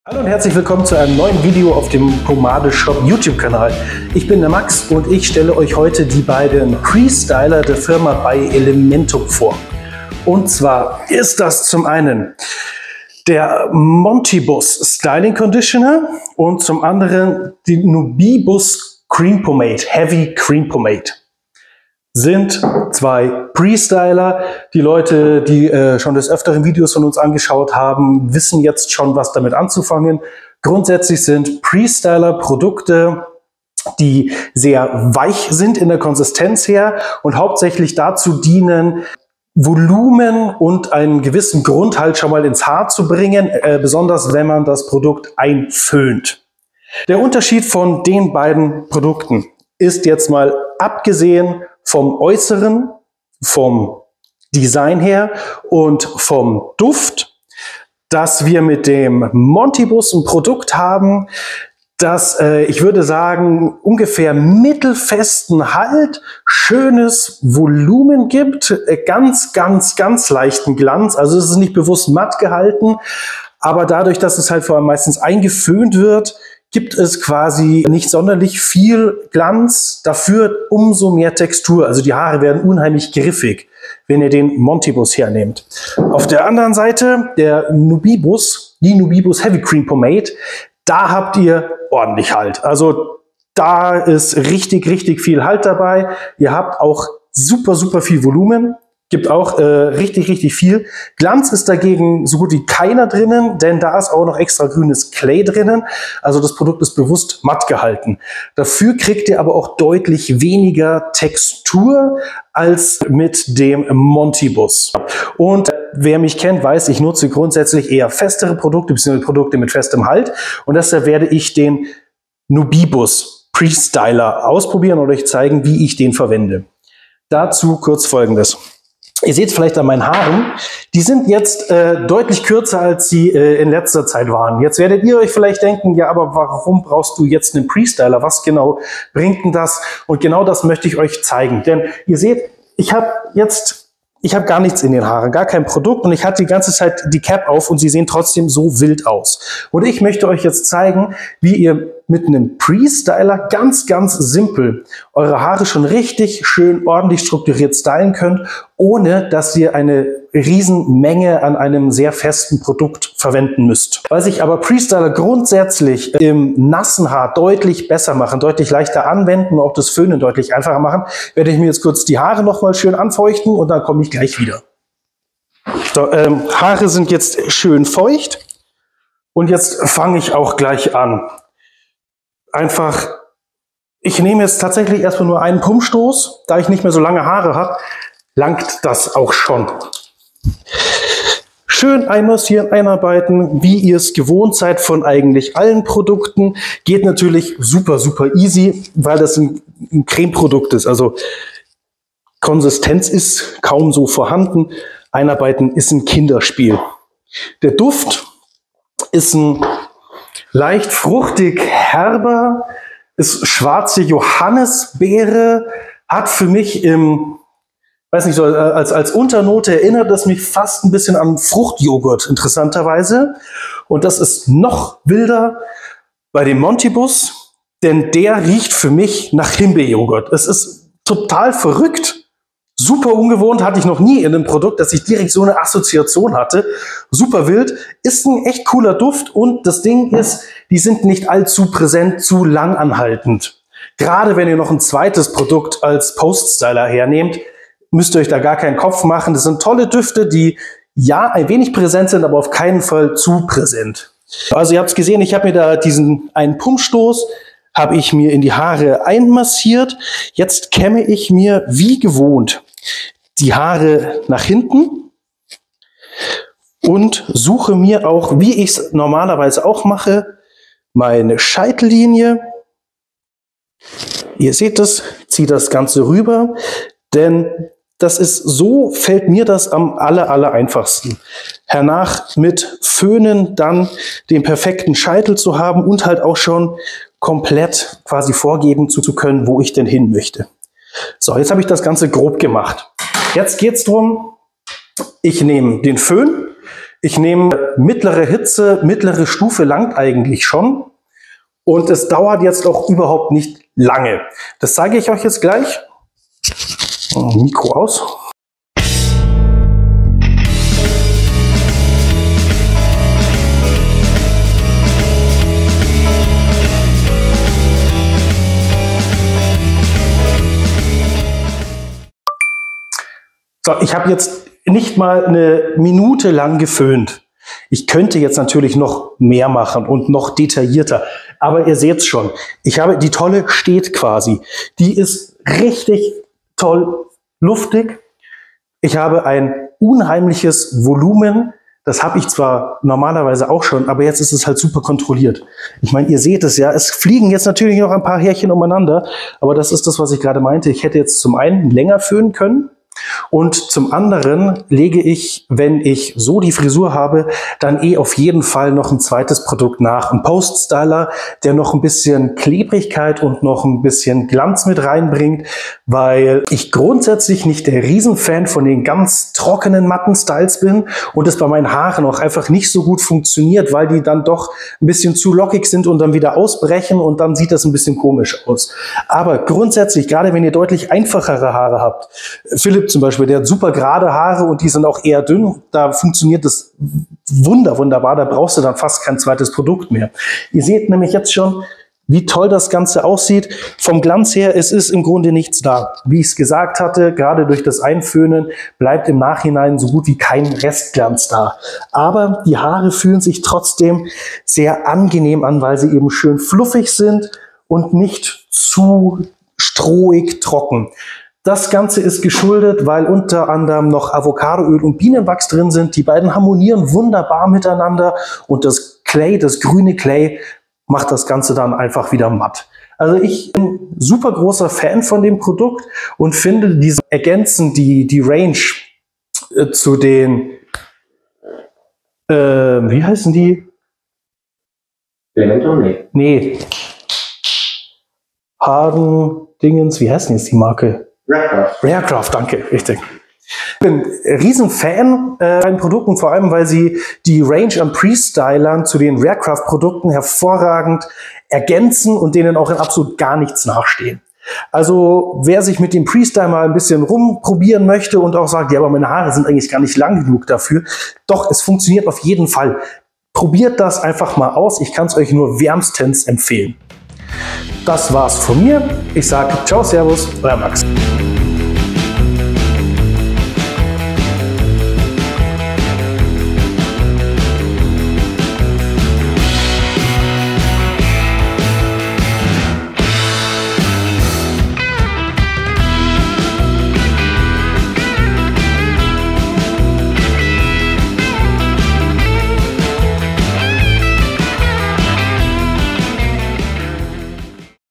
Hallo und herzlich willkommen zu einem neuen Video auf dem Pomade Shop YouTube-Kanal. Ich bin der Max und ich stelle euch heute die beiden Pre-Styler der Firma bei Elementum vor. Und zwar ist das zum einen der Montibus Styling Conditioner und zum anderen die Nubibus Cream Pomade, Heavy Cream Pomade. Sind zwei Pre-Styler. Die Leute, die schon des Öfteren Videos von uns angeschaut haben, wissen jetzt schon, was damit anzufangen. Grundsätzlich sind Pre-Styler Produkte, die sehr weich sind in der Konsistenz her und hauptsächlich dazu dienen, Volumen und einen gewissen Grundhalt schon mal ins Haar zu bringen, besonders wenn man das Produkt einföhnt. Der Unterschied von den beiden Produkten ist jetzt mal abgesehen vom Äußeren, vom Design her und vom Duft, dass wir mit dem Montibus ein Produkt haben, das, ich würde sagen, ungefähr mittelfesten Halt, schönes Volumen gibt, ganz leichten Glanz. Also es ist nicht bewusst matt gehalten, aber dadurch, dass es halt vor allem meistens eingeföhnt wird, gibt es quasi nicht sonderlich viel Glanz, dafür umso mehr Textur. Also die Haare werden unheimlich griffig, wenn ihr den Montibus hernehmt. Auf der anderen Seite der Nubibus, die Nubibus Heavy Cream Pomade, da habt ihr ordentlich Halt. Also da ist richtig viel Halt dabei. Ihr habt auch super viel Volumen. Gibt auch richtig viel. Glanz ist dagegen so gut wie keiner drinnen, denn da ist auch noch extra grünes Clay drinnen. Also das Produkt ist bewusst matt gehalten. Dafür kriegt ihr aber auch deutlich weniger Textur als mit dem Montibus. Und wer mich kennt, weiß, ich nutze grundsätzlich eher festere Produkte, bzw. Produkte mit festem Halt. Und deshalb werde ich den Nubibus Pre-Styler ausprobieren und euch zeigen, wie ich den verwende. Dazu kurz Folgendes. Ihr seht es vielleicht an meinen Haaren, die sind jetzt deutlich kürzer, als sie in letzter Zeit waren. Jetzt werdet ihr euch vielleicht denken, ja, aber warum brauchst du jetzt einen Pre-Styler? Was genau bringt denn das? Und genau das möchte ich euch zeigen. Denn ihr seht, ich habe gar nichts in den Haaren, gar kein Produkt und ich hatte die ganze Zeit die Cap auf und sie sehen trotzdem so wild aus. Und ich möchte euch jetzt zeigen, wie ihr mit einem Pre-Styler ganz simpel eure Haare schon richtig schön ordentlich strukturiert stylen könnt, ohne dass ihr eine riesen Menge an einem sehr festen Produkt verwenden müsst. Weil sich aber Pre-Styler grundsätzlich im nassen Haar deutlich besser machen, deutlich leichter anwenden und auch das Föhnen deutlich einfacher machen, werde ich mir jetzt kurz die Haare nochmal schön anfeuchten und dann komme ich gleich wieder. So, Haare sind jetzt schön feucht und jetzt fange ich auch gleich an. Ich nehme jetzt tatsächlich erstmal nur einen Pumpstoß, da ich nicht mehr so lange Haare habe, langt das auch schon. Schön einmassieren, einarbeiten, wie ihr es gewohnt seid von eigentlich allen Produkten. Geht natürlich super easy, weil das ein Cremeprodukt ist. Also Konsistenz ist kaum so vorhanden. Einarbeiten ist ein Kinderspiel. Der Duft ist ein leicht fruchtig herber, ist schwarze Johannisbeere, hat für mich weiß nicht, so als Unternote erinnert es mich fast ein bisschen an Fruchtjoghurt, interessanterweise. Und das ist noch wilder bei dem Montibus, denn der riecht für mich nach Himbeerjoghurt. Es ist total verrückt. Super ungewohnt, hatte ich noch nie in einem Produkt, dass ich direkt so eine Assoziation hatte. Super wild, ist ein echt cooler Duft und das Ding ist, die sind nicht allzu präsent, zu lang anhaltend. Gerade wenn ihr noch ein zweites Produkt als Post-Styler hernehmt, müsst ihr euch da gar keinen Kopf machen. Das sind tolle Düfte, die ja ein wenig präsent sind, aber auf keinen Fall zu präsent. Also ihr habt es gesehen, ich habe mir da diesen einen Pumpstoß, habe ich mir in die Haare einmassiert. Jetzt kämme ich mir wie gewohnt die Haare nach hinten und suche mir auch, wie ich es normalerweise auch mache, meine Scheitellinie. Ihr seht das, ziehe das Ganze rüber, denn das ist so, fällt mir das am aller einfachsten. Hernach mit Föhnen dann den perfekten Scheitel zu haben und halt auch schon komplett quasi vorgeben zu können, wo ich denn hin möchte. So, jetzt habe ich das Ganze grob gemacht. Jetzt geht es darum, ich nehme den Föhn, Ich nehme mittlere Hitze, mittlere Stufe langt eigentlich schon. Und es dauert jetzt auch überhaupt nicht lange. Das zeige ich euch jetzt gleich. Mikro aus. So, ich habe jetzt nicht mal eine Minute lang geföhnt. Ich könnte jetzt natürlich noch mehr machen und noch detaillierter. Aber ihr seht schon, die Tolle steht quasi. Die ist richtig toll luftig. Ich habe ein unheimliches Volumen. Das habe ich zwar normalerweise auch schon, aber jetzt ist es halt super kontrolliert. Ich meine, ihr seht es ja, es fliegen jetzt natürlich noch ein paar Härchen umeinander, aber das ist das, was ich gerade meinte. Ich hätte jetzt zum einen länger föhnen können. Und zum anderen lege ich, wenn ich so die Frisur habe, dann auf jeden Fall noch ein zweites Produkt nach. Ein Post-Styler, der noch ein bisschen Klebrigkeit und noch ein bisschen Glanz mit reinbringt, weil ich grundsätzlich nicht der Riesenfan von den ganz trockenen, matten Styles bin und es bei meinen Haaren auch einfach nicht so gut funktioniert, weil die dann doch ein bisschen zu lockig sind und dann wieder ausbrechen und dann sieht das ein bisschen komisch aus. Aber grundsätzlich, gerade wenn ihr deutlich einfachere Haare habt, Philipp zum Beispiel, der hat super gerade Haare und die sind auch eher dünn. Da funktioniert das wunderbar. Da brauchst du dann fast kein zweites Produkt mehr. Ihr seht nämlich jetzt schon, wie toll das Ganze aussieht. Vom Glanz her, es ist im Grunde nichts da. Wie ich es gesagt hatte, gerade durch das Einföhnen bleibt im Nachhinein so gut wie kein Restglanz da. Aber die Haare fühlen sich trotzdem sehr angenehm an, weil sie eben schön fluffig sind und nicht zu strohig trocken. Das Ganze ist geschuldet, weil unter anderem noch Avocadoöl und Bienenwachs drin sind. Die beiden harmonieren wunderbar miteinander und das Clay, das grüne Clay, macht das Ganze dann einfach wieder matt. Also ich bin super großer Fan von dem Produkt und finde, diese ergänzen die Range zu den, wie heißen die? Elemento? Nee. Harden Dingens, wie heißt denn jetzt die Marke? Rarecraft, danke, richtig. Ich bin Riesenfan von Produkten, vor allem weil sie die Range an Pre-Stylern zu den Rarecraft-Produkten hervorragend ergänzen und denen auch in absolut gar nichts nachstehen. Also wer sich mit dem Pre-Style mal ein bisschen rumprobieren möchte und auch sagt, ja, aber meine Haare sind eigentlich gar nicht lang genug dafür, doch, es funktioniert auf jeden Fall. Probiert das einfach mal aus, ich kann es euch nur wärmstens empfehlen. Das war's von mir. Ich sage ciao, servus, euer Max.